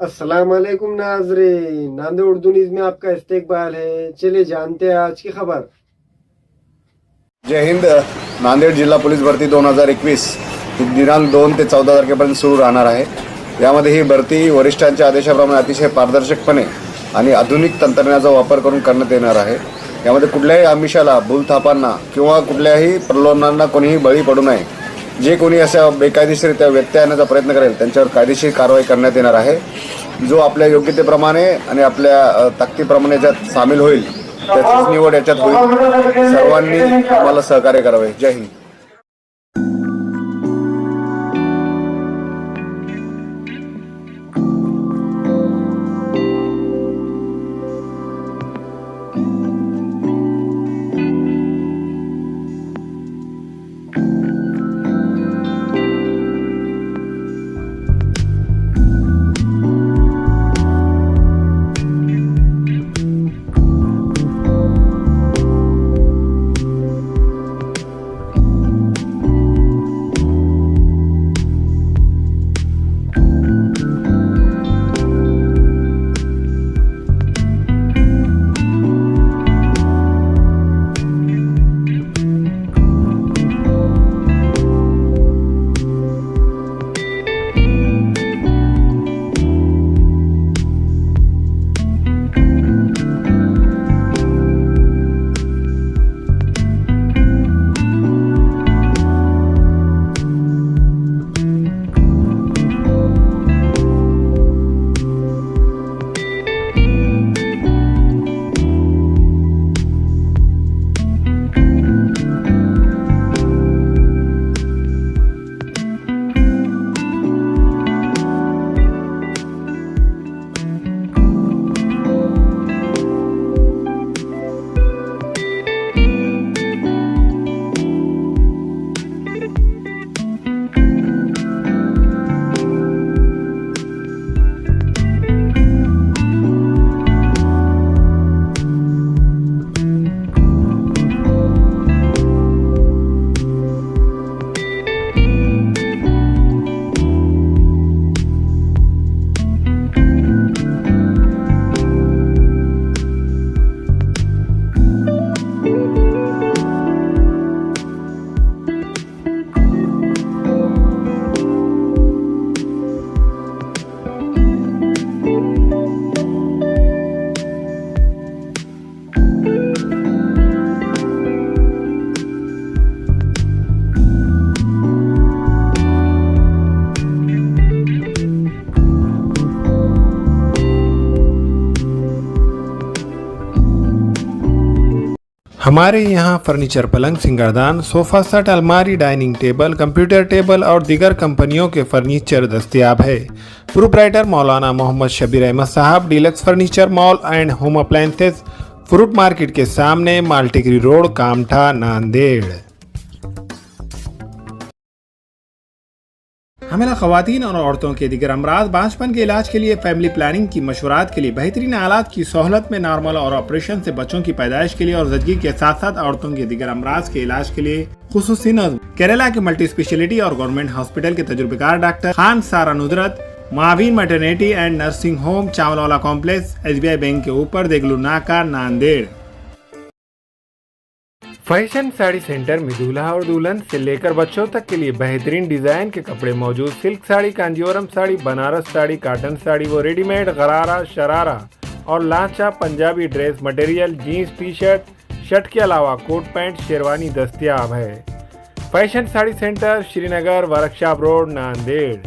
अस्सलाम वालेकुम नाजरीन, नांदेड़ उर्दू न्यूज में आपका इस्तकबाल है। चलिए जानते हैं आज की खबर। जय हिंद। नांदेड जिल्हा पोलीस भरती 2021 दिनांक 2 ते 14 तारखेपर्यंत सुरू राहणार आहे। यामध्ये ही भरती वरिष्ठांच्या आदेशाप्रमाणे अतिशय पारदर्शकपणे आणि आधुनिक तंत्रज्ञानाचा वापर करून करण्यात येणार आहे। यामध्ये कुठल्याही आमिषाला, भूलथापांना किंवा कुठल्याही प्रलोभनांना कोणीही बळी पडू नये। जे कोणी अशा बेकायदेशीर व्यत्यय आणण्याचा प्रयत्न करेल त्यांच्यावर कायदेशीर कारवाई करण्यात येणार आहे। जो आपल्या योग्यतेप्रमाणे आणि आपल्या ताकदीप्रमाणे याच्यात सामील होईल त्याचीच निवड याच्यात होईल। सर्वांनी आम्हाला सहकार्य करावे। जय हिंद। हमारे यहाँ फर्नीचर, पलंग, सिंगारदान, सोफा सेट, अलमारी, डाइनिंग टेबल, कंप्यूटर टेबल और दीगर कंपनियों के फर्नीचर दस्तयाब है। प्रोप्राइटर मौलाना मोहम्मद शबीर अहमद साहब, deluxe furniture mall and home appliances, fruit market के सामने, मालटिकरी रोड, कामठा, नांदेड़। हमें ख़वातीन और औरतों के दिगर अमराज, बांझपन के इलाज के लिए, फैमिली प्लानिंग की मशवरात के लिए, बेहतरीन आलात की सहूलत में, नॉर्मल और ऑपरेशन से बच्चों की पैदाइश के लिए और ज़चगी के साथ साथ औरतों के दिगर अमराज के इलाज के लिए खुसूसी नज़्म केरला के मल्टी स्पेशलिटी और गवर्नमेंट हॉस्पिटल के तजुर्बेकार डॉक्टर खान सारा नुदरत, मावीन maternity and nursing home, Chawalwala complex, SBI bank के ऊपर, देगलू नाका, नांदेड़। फैशन साड़ी सेंटर में दूल्हा और दुल्हन से लेकर बच्चों तक के लिए बेहतरीन डिजाइन के कपड़े मौजूद। सिल्क साड़ी, कांजीवरम साड़ी, बनारस साड़ी, कॉटन साड़ी व रेडीमेड गरारा, शरारा और लांचा Punjabi dress material, jeans, T shirt, shirt के अलावा कोट पैंट, शेरवानी दस्तयाब है। Fashion sari centre, Srinagar, workshop road, Nanded.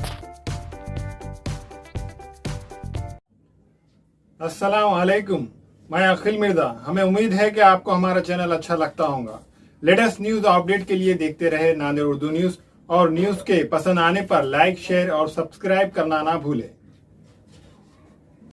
अस्सलाम वालेकुम, मैं अखिल मिर्जा। हमें उम्मीद है कि आपको हमारा चैनल अच्छा लगता होगा। लेटेस्ट न्यूज अपडेट के लिए देखते रहे नांदेड़ उर्दू न्यूज, और न्यूज के पसंद आने पर लाइक, शेयर और सब्सक्राइब करना ना भूलें।